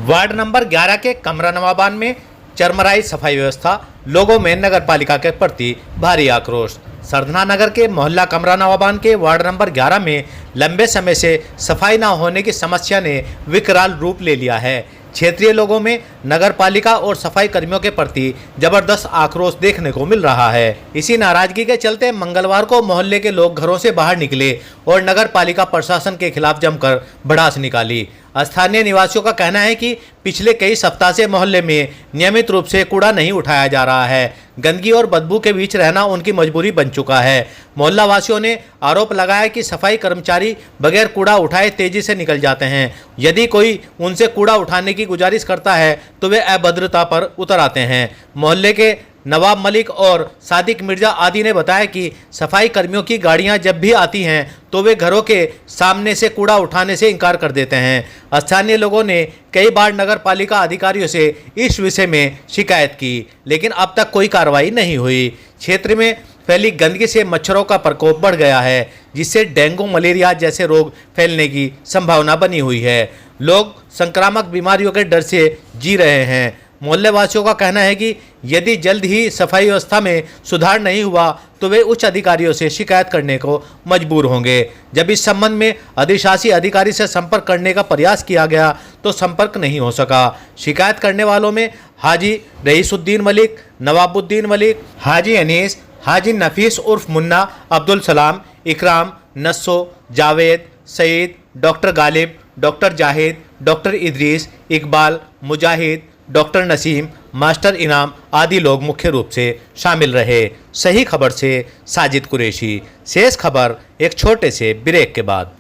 Ward number 11 के कमरा नवाबान में चरमराई सफाई व्यवस्था, लोगों में नगर पालिका के प्रति भारी आक्रोश। सरधना नगर के मोहल्ला कमरा नवाबान के वार्ड नंबर 11 में लंबे समय से सफाई न होने की समस्या ने विकराल रूप ले लिया है। क्षेत्रीय लोगों में नगर पालिका और सफाई कर्मियों के प्रति जबरदस्त आक्रोश देखने को मिल रहा है। इसी नाराजगी के चलते मंगलवार को मोहल्ले के लोग घरों से बाहर निकले और नगर पालिका प्रशासन के खिलाफ जमकर भड़ास निकाली। स्थानीय निवासियों का कहना है कि पिछले कई सप्ताह से मोहल्ले में नियमित रूप से कूड़ा नहीं उठाया जा रहा है। गंदगी और बदबू के बीच रहना उनकी मजबूरी बन चुका है। मोहल्ला वासियों ने आरोप लगाया कि सफाई कर्मचारी बगैर कूड़ा उठाए तेजी से निकल जाते हैं। यदि कोई उनसे कूड़ा उठाने की गुजारिश करता है तो वे अभद्रता पर उतर आते हैं। मोहल्ले के नवाब मलिक और सादिक मिर्जा आदि ने बताया कि सफाई कर्मियों की गाड़ियां जब भी आती हैं तो वे घरों के सामने से कूड़ा उठाने से इनकार कर देते हैं। स्थानीय लोगों ने कई बार नगर पालिका अधिकारियों से इस विषय में शिकायत की, लेकिन अब तक कोई कार्रवाई नहीं हुई। क्षेत्र में फैली गंदगी से मच्छरों का प्रकोप बढ़ गया है, जिससे डेंगू मलेरिया जैसे रोग फैलने की संभावना बनी हुई है। लोग संक्रामक बीमारियों के डर से जी रहे हैं। मोहल्ले वासियों का कहना है कि यदि जल्द ही सफाई व्यवस्था में सुधार नहीं हुआ तो वे उच्च अधिकारियों से शिकायत करने को मजबूर होंगे। जब इस संबंध में अधिशासी अधिकारी से संपर्क करने का प्रयास किया गया तो संपर्क नहीं हो सका। शिकायत करने वालों में हाजी रईसुद्दीन मलिक, नवाबुद्दीन मलिक, हाजी अनीस, हाजी नफीस उर्फ Munna, Abdul Salam, Ikram, Nasso, Javed, Saeed, doctor Ghalib, doctor Zahid, doctor Idris, Iqbal, Mujahid, doctor Naseem, master Inam आदि लोग मुख्य रूप से शामिल रहे। सही खबर से साजिद कुरैशी। शेष खबर एक छोटे से ब्रेक के बाद।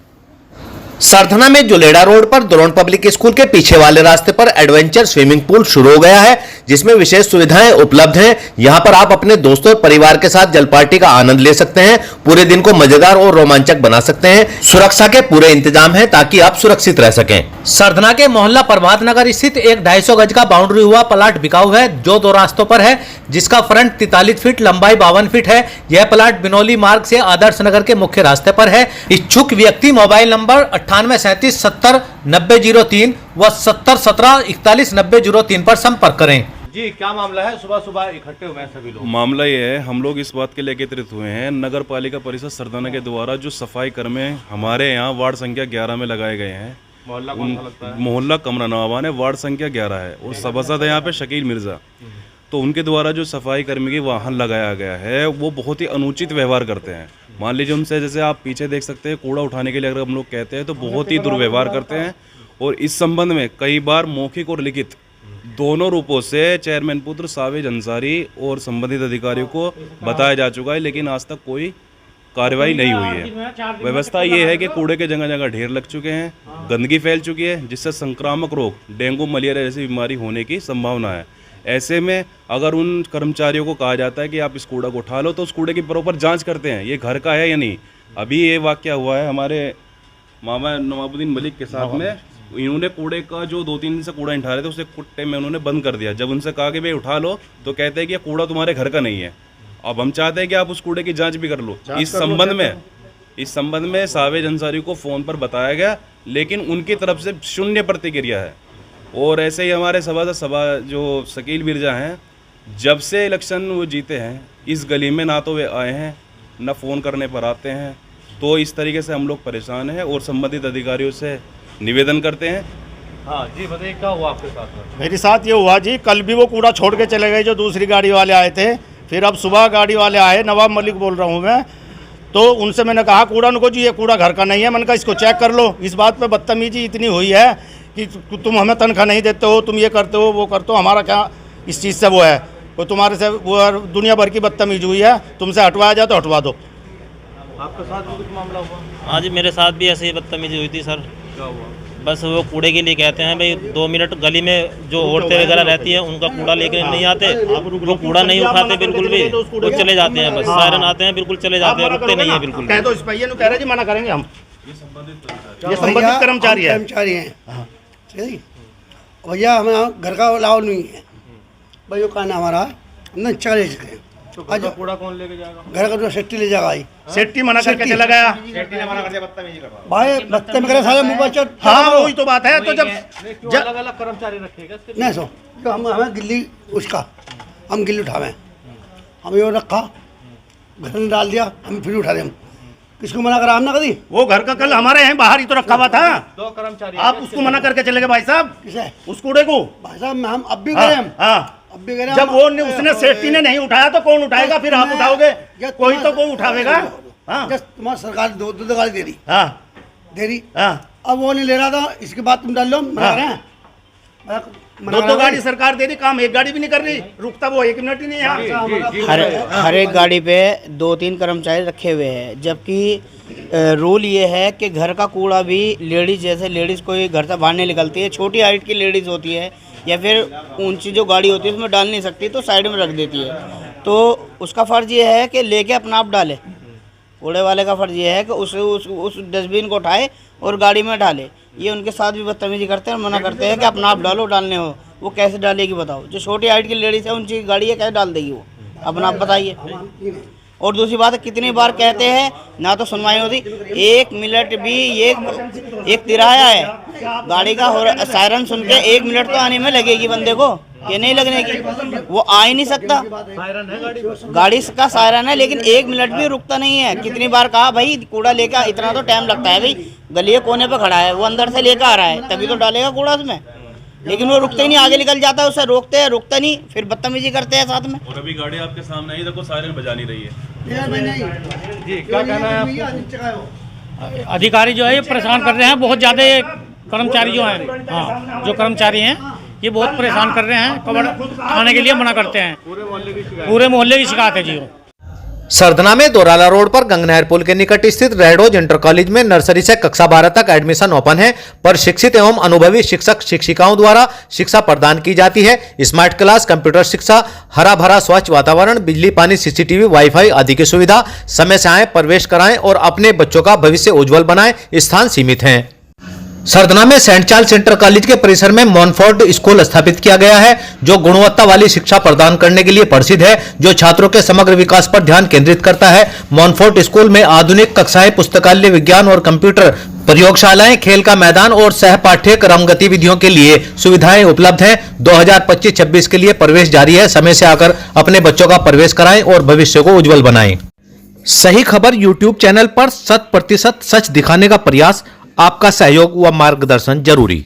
सरधना में जुलेड़ा रोड पर दुरोन पब्लिक स्कूल के पीछे वाले रास्ते पर एडवेंचर स्विमिंग पूल शुरू हो गया है, जिसमें विशेष सुविधाएं उपलब्ध हैं। यहां पर आप अपने दोस्तों और परिवार के साथ जल पार्टी का आनंद ले सकते हैं। पूरे दिन को मजेदार और रोमांचक बना सकते हैं। सुरक्षा के पूरे इंतजाम हैं ताकि आप सुरक्षित रह सकें। सरधना के मोहल्ला प्रभात नगर स्थित एक 250 गज का बाउंड्री हुआ प्लाट बिकाऊ है, जो 2 रास्तों पर है, जिसका फ्रंट 43 फीट, लंबाई 52 फीट है। यह प्लाट बिनौली मार्ग से आदर्श नगर के मुख्य रास्ते पर है। इच्छुक व्यक्ति मोबाइल नंबर 9837709003 व 7017419003 पर संपर्क करें। जी, क्या मामला है? सुबह सुबह इकट्ठे हुए हैं सभी लोग। मामला ये है, हम लोग इस बात के लिए एकत्रित हुए हैं, नगर पालिका परिषद सरधना के द्वारा जो सफाई कर्मी हमारे यहाँ वार्ड संख्या 11 में लगाए गए हैं। मोहल्ला कौन सा लगता है? मोहल्ला कमरा नवाबान है, वार्ड संख्या 11 है और सभासद है यहाँ पे शकील मिर्जा। तो उनके द्वारा जो सफाई कर्मी की वाहन लगाया गया है वो बहुत ही अनुचित व्यवहार करते हैं। मान लीजिए उनसे, जैसे आप पीछे देख सकते हैं, कूड़ा उठाने के लिए अगर हम लोग कहते हैं तो बहुत ही दुर्व्यवहार करते हैं। और इस संबंध में कई बार मौखिक और लिखित दोनों रूपों से चेयरमैन पुत्र सावेज अंसारी और संबंधित अधिकारियों को बताया जा चुका है, लेकिन आज तक कोई कार्रवाई नहीं हुई है। व्यवस्था ये है कि कूड़े के जगह जगह ढेर लग चुके हैं, गंदगी फैल चुकी है, जिससे संक्रामक रोग डेंगू मलेरिया जैसी बीमारी होने की संभावना है। ऐसे में अगर उन कर्मचारियों को कहा जाता है कि आप इस कूड़ा को उठा लो, तो उस कूड़े की प्रॉपर जांच करते हैं ये घर का है या नहीं। अभी ये वाकया हुआ है हमारे मामा नवाबुद्दीन मलिक के साथ में। इन्होंने कूड़े का जो 2-3 दिन से कूड़ा उठा रहे थे उसे कुट्टे में उन्होंने बंद कर दिया। जब उनसे कहा कि भाई उठा लो तो कहते हैं कि ये कूड़ा तुम्हारे घर का नहीं है। अब हम चाहते हैं कि आप उस कूड़े की जांच भी कर लो। इस संबंध में सावेज अंसारी को फ़ोन पर बताया गया, लेकिन उनकी तरफ से शून्य प्रतिक्रिया है। और ऐसे ही हमारे सभा जो शकील मिर्जा हैं, जब से इलेक्शन वो जीते हैं, इस गली में ना तो वे आए हैं ना फ़ोन करने पर आते हैं। तो इस तरीके से हम लोग परेशान हैं और संबंधित अधिकारियों से निवेदन करते हैं। हाँ जी, बताइए क्या हुआ आपके साथ? मेरे साथ ये हुआ जी, कल भी वो कूड़ा छोड़ के चले गए जो दूसरी गाड़ी वाले आए थे। फिर अब सुबह गाड़ी वाले आए, नवाब मलिक बोल रहा हूँ मैं, तो उनसे मैंने कहा कूड़ा, उनको जी ये कूड़ा घर का नहीं है। मैंने कहा इसको चेक कर लो। इस बात पे बदतमीजी इतनी हुई है कि तुम हमें तनख्वाह नहीं देते हो, तुम ये करते हो वो करते हो, हमारा क्या इस चीज़ से वो है। वो तुम्हारे से वो दुनिया भर की बदतमीजी हुई है, तुमसे हटवाया जाए तो हटवा दो। आपके साथ भी कुछ मामला हुआ? हाँ जी, मेरे साथ भी ऐसे ही बदतमीजी हुई थी सर। क्या हुआ? बस वो कूड़े के लिए कहते हैं भाई 2 मिनट, गली में जो औरतें वगैरह रहती हैं उनका कूड़ा लेके नहीं आते, वो कूड़ा नहीं उठाते बिल्कुल भी, वो चले जाते हैं। बस सायरन आते हैं, बिल्कुल चले जाते हैं, रुकते नहीं है बिल्कुल। कह दो इस भैया कह रहे जी मना करेंगे हम। ये संबंधित कर्मचारी हैं। भैया हमें घर का अलाव नहीं है, भाई वो कहना हमारा नहीं चले सके। आज कूड़ा कौन लेके जाएगा? घर का जो सेफ्टी ले जाएगा आई सेफ्टी मना करके चला गया भाई बत्ते में करे सारे मुंह पर हाँ वही तो बात है। तो जब अलग अलग कर्मचारी रखेगा नहीं सो जो हमें गिल्ली उसका हम गिल्ली उठावे हम ये रखा घर में डाल दिया हम फिर उठा दें किसको मना करा हमने कभी वो घर का कल हमारे यहाँ बाहर ही तो रखा हुआ था 2 कर्मचारी आप उसको मना करके चले गए भाई साहब किसे उस कूड़े को भाई साहब हम अब भी करें अब भी करें जब वो उसने सेफ्टी ने नहीं उठाया तो कौन उठाएगा फिर आप उठाओगे कोई तो कोई उठावेगा तुम्हारी सरकार दो गाड़ी दे रही दे रही अब वो नहीं ले रहा था इसके बाद तुम डाल लो मना रहे हैं दो गाड़ी सरकार दे रही काम एक गाड़ी भी नहीं कर रही रुकता वो 1 मिनट ही नहीं है हर एक गाड़ी पे 2-3 कर्मचारी रखे हुए हैं जबकि रूल ये है कि घर का कूड़ा भी लेडीज़ जैसे लेडीज़ कोई घर से बाहर नहीं निकलती है छोटी हाइट की लेडीज़ होती है या फिर ऊंची जो गाड़ी होती है उसमें डाल नहीं सकती तो साइड में रख देती है तो उसका फ़र्ज़ ये है कि लेके अपना आप डाले कूड़े वाले का फ़र्ज़ ये है कि उस डस्टबिन को उठाए और गाड़ी में डाले। ये उनके साथ भी बदतमीजी करते हैं मना करते हैं कि अपना आप डालो डालने हो वो कैसे डालेगी बताओ जो छोटी हाइट की लेडीज़ है उनकी गाड़ी है कैसे डाल देगी वो अपना आप बताइए। और दूसरी बात है कितनी बार कहते हैं ना तो सुनवाई होती 1 मिनट भी एक तिराया है गाड़ी का और सायरन सुन के 1 मिनट तो आने में लगेगी बंदे को ये नहीं लगने की वो आ ही नहीं सकता गाड़ी का सायरन है लेकिन 1 मिनट भी रुकता नहीं है। कितनी बार कहा भाई कूड़ा लेकर इतना तो टाइम लगता है भाई गली कोने पे खड़ा है वो अंदर से लेकर आ रहा है तभी तो डालेगा कूड़ा उसमें लेकिन वो रुकते ही नहीं आगे निकल जाता है उसे रोकते हैं रुकता नहीं फिर बदतमीजी करते हैं साथ में। और अभी गाड़ी आपके सामने आई देखो सायरन बजा नहीं रही है जी क्या कहना है आपको? अधिकारी जो है ये परेशान कर रहे हैं बहुत ज़्यादा कर्मचारी जो हैं हाँ जो कर्मचारी हैं ये बहुत परेशान कर रहे हैं कवर आने के लिए मना करते हैं पूरे मोहल्ले की शिकायत है जी। सरधना में दोराला रोड पर गंगनहर पुल के निकट स्थित रेडोज इंटर कॉलेज में नर्सरी से कक्षा 12 तक एडमिशन ओपन है पर शिक्षित एवं अनुभवी शिक्षक शिक्षिकाओं द्वारा शिक्षा प्रदान की जाती है। स्मार्ट क्लास, कंप्यूटर शिक्षा, हरा भरा स्वच्छ वातावरण, बिजली पानी, सीसीटीवी, वाईफाई आदि की सुविधा। समय से आए, प्रवेश कराएं और अपने बच्चों का भविष्य उज्जवल बनाएं। स्थान सीमित है। सरधना में सेंट चार्ल्स इंटर कॉलेज के परिसर में मॉनफोर्ट स्कूल स्थापित किया गया है जो गुणवत्ता वाली शिक्षा प्रदान करने के लिए प्रसिद्ध है जो छात्रों के समग्र विकास पर ध्यान केंद्रित करता है। मॉनफोर्ट स्कूल में आधुनिक कक्षाएं, पुस्तकालय, विज्ञान और कंप्यूटर प्रयोगशालाएं, खेल का मैदान और सह पाठ्यक्रम गतिविधियों के लिए सुविधाएं उपलब्ध हैं। 2025-26 के लिए प्रवेश जारी है। समय से आकर अपने बच्चों का प्रवेश कराएं और भविष्य को उज्जवल बनाएं। सही खबर यूट्यूब चैनल पर 100% सच दिखाने का प्रयास। आपका सहयोग व मार्गदर्शन जरूरी।